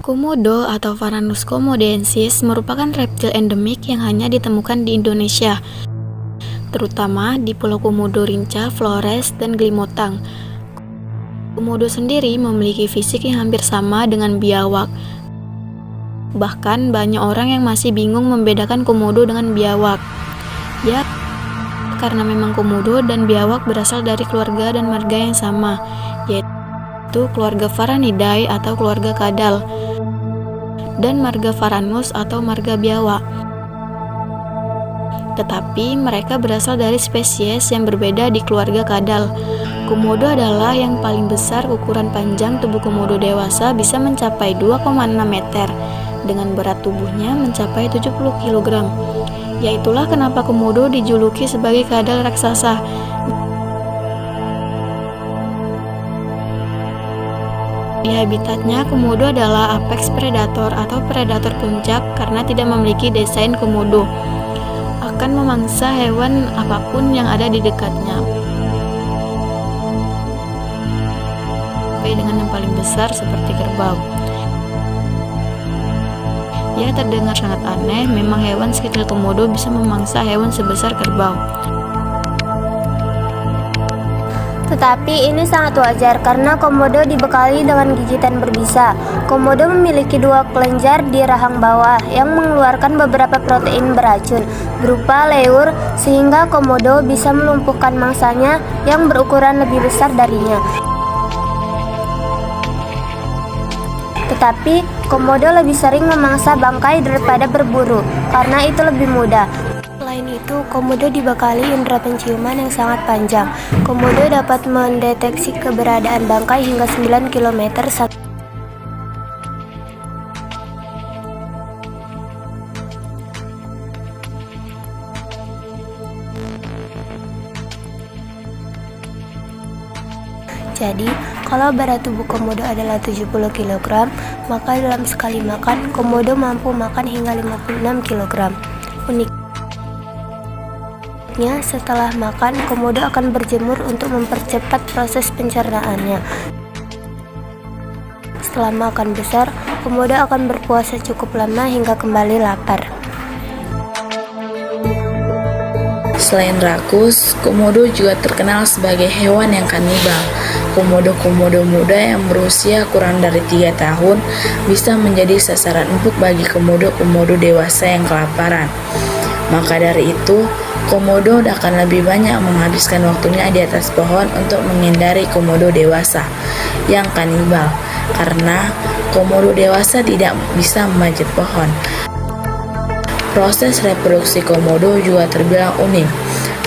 Komodo atau Varanus komodensis merupakan reptil endemik yang hanya ditemukan di Indonesia, terutama di Pulau Komodo, Rinca, Flores, dan Glimotang. Komodo sendiri memiliki fisik yang hampir sama dengan biawak. Bahkan banyak orang yang masih bingung membedakan komodo dengan biawak. Ya, karena memang komodo dan biawak berasal dari keluarga dan marga yang sama, yaitu keluarga Varanidae atau keluarga kadal, dan marga Varanus atau marga biawak. Tetapi mereka berasal dari spesies yang berbeda di keluarga kadal. Komodo adalah yang paling besar. Ukuran panjang tubuh komodo dewasa bisa mencapai 2,6 meter dengan berat tubuhnya mencapai 70 kg. Yaitulah kenapa komodo dijuluki sebagai kadal raksasa. Di habitatnya, komodo adalah apex predator atau predator puncak karena tidak memiliki desain komodo. Akan memangsa hewan apapun yang ada di dekatnya. Sampai dengan yang paling besar seperti kerbau. Ya, terdengar sangat aneh, memang hewan sekecil komodo bisa memangsa hewan sebesar kerbau. Tetapi ini sangat wajar karena komodo dibekali dengan gigitan berbisa. Komodo memiliki 2 kelenjar di rahang bawah yang mengeluarkan beberapa protein beracun berupa leur, sehingga komodo bisa melumpuhkan mangsanya yang berukuran lebih besar darinya. Tetapi komodo lebih sering memangsa bangkai daripada berburu karena itu lebih mudah. Selain itu, komodo dibekali indera penciuman yang sangat panjang. Komodo dapat mendeteksi keberadaan bangkai hingga 9 km Jadi, kalau berat tubuh komodo adalah 70 kg, maka dalam sekali makan, komodo mampu makan hingga 56 kg. Uniknya, setelah makan, komodo akan berjemur untuk mempercepat proses pencernaannya. Setelah makan besar, komodo akan berpuasa cukup lama hingga kembali lapar. Selain rakus, komodo juga terkenal sebagai hewan yang kanibal. Komodo-komodo muda yang berusia kurang dari 3 tahun bisa menjadi sasaran empuk bagi komodo-komodo dewasa yang kelaparan. Maka dari itu, komodo akan lebih banyak menghabiskan waktunya di atas pohon untuk menghindari komodo dewasa yang kanibal, karena komodo dewasa tidak bisa memanjat pohon. Proses reproduksi komodo juga terbilang unik.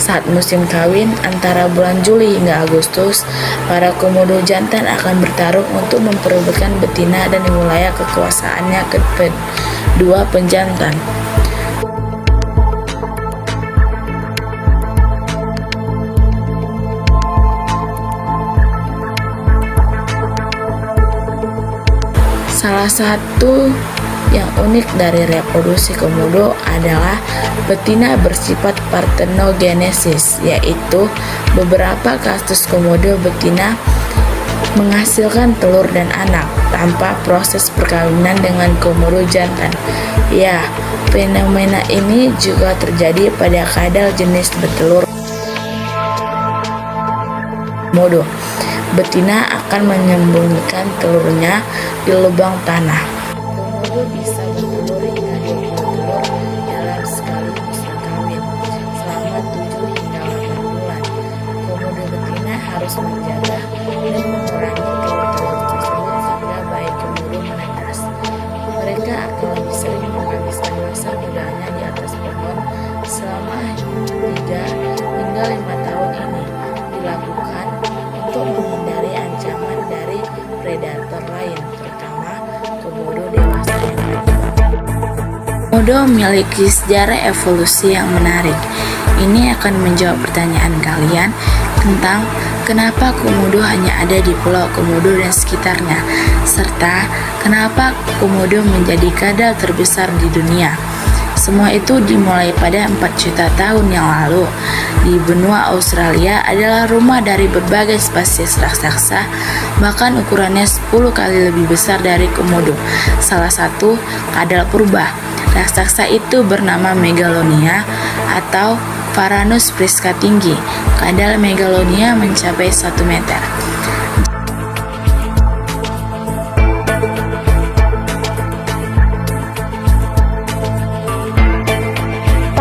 Saat musim kawin antara bulan Juli hingga Agustus, para komodo jantan akan bertarung untuk memperebutkan betina dan wilayah kekuasaannya ke kedua penjantan. Salah satu yang unik dari reproduksi komodo adalah betina bersifat partenogenesis, yaitu beberapa kasus komodo betina menghasilkan telur dan anak tanpa proses perkawinan dengan komodo jantan. Ya, fenomena ini juga terjadi pada kadal jenis bertelur komodo. Betina akan menyembunyikan telurnya di lubang tanah. Komodo bisa bertelur hingga 20 telur dalam sekali musim kawin selama 7 hingga 8 bulan. Komodo betina harus menjaga dan mengurangi telur-telur tersebut sehingga bayi komodo menetas. Mereka akan lebih sering menghabiskan masa mudanya di atas pohon selama 3 hingga 5 tahun. Ini dilakukan untuk menghindari ancaman dari predator lain, terutama komodo dewasa. Komodo memiliki sejarah evolusi yang menarik. Ini akan menjawab pertanyaan kalian tentang kenapa komodo hanya ada di Pulau Komodo dan sekitarnya, serta kenapa komodo menjadi kadal terbesar di dunia. Semua itu dimulai pada 4 juta tahun yang lalu. Di benua Australia adalah rumah dari berbagai spesies raksasa, bahkan ukurannya 10 kali lebih besar dari komodo. Salah satu kadal purba. Raksasa itu bernama Megalonia atau Varanus prisca tinggi. Kadal Megalonia mencapai 1 meter.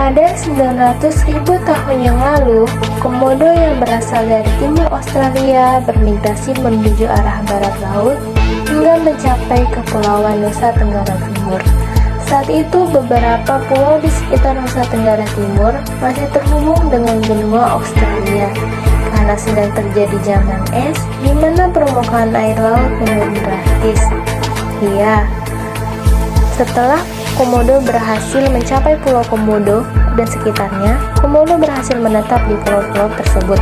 Pada 900.000 tahun yang lalu, komodo yang berasal dari timur Australia bermigrasi menuju arah barat laut hingga mencapai Kepulauan Nusa Tenggara Timur. Saat itu, beberapa pulau di sekitar Nusa Tenggara Timur masih terhubung dengan benua Australia karena sedang terjadi zaman es di mana permukaan air laut menurun drastis. Iya, setelah komodo berhasil mencapai Pulau Komodo dan sekitarnya, komodo berhasil menetap di pulau-pulau tersebut.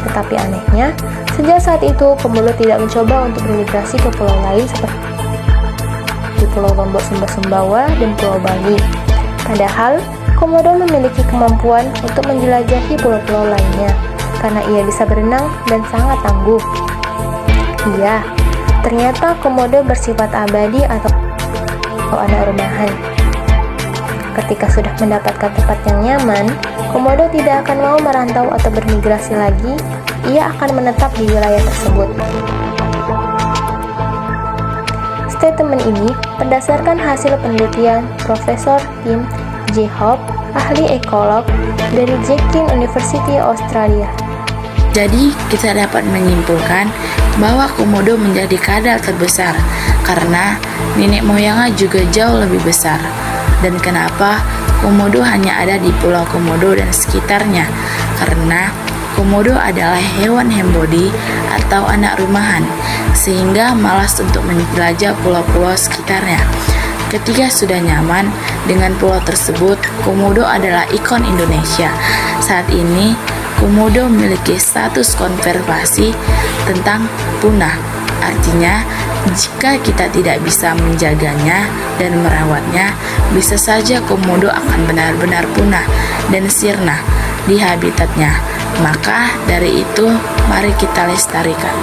Tetapi anehnya, sejak saat itu komodo tidak mencoba untuk bermigrasi ke pulau lain seperti di Pulau Lombok Sumba-Sumbawa dan Pulau Bali. Padahal, komodo memiliki kemampuan untuk menjelajahi pulau-pulau lainnya karena ia bisa berenang dan sangat tangguh. Iya, ternyata komodo bersifat abadi atau anak rumahan. Ketika sudah mendapatkan tempat yang nyaman, komodo tidak akan mau merantau atau bermigrasi lagi. Ia akan menetap di wilayah tersebut. Statement ini berdasarkan hasil penelitian Profesor Tim J. Hope, ahli ekolog dari Deakin University Australia. Jadi, kita dapat menyimpulkan bahwa komodo menjadi kadal terbesar karena nenek moyangnya juga jauh lebih besar. Dan kenapa komodo hanya ada di Pulau Komodo dan sekitarnya? Karena komodo adalah hewan hembody atau anak rumahan, sehingga malas untuk menjelajah pulau-pulau sekitarnya. Ketika sudah nyaman dengan pulau tersebut, komodo adalah ikon Indonesia. Saat ini, komodo memiliki status konservasi tentang punah. Artinya, jika kita tidak bisa menjaganya dan merawatnya, bisa saja komodo akan benar-benar punah dan sirna di habitatnya. Maka dari itu, mari kita lestarikan.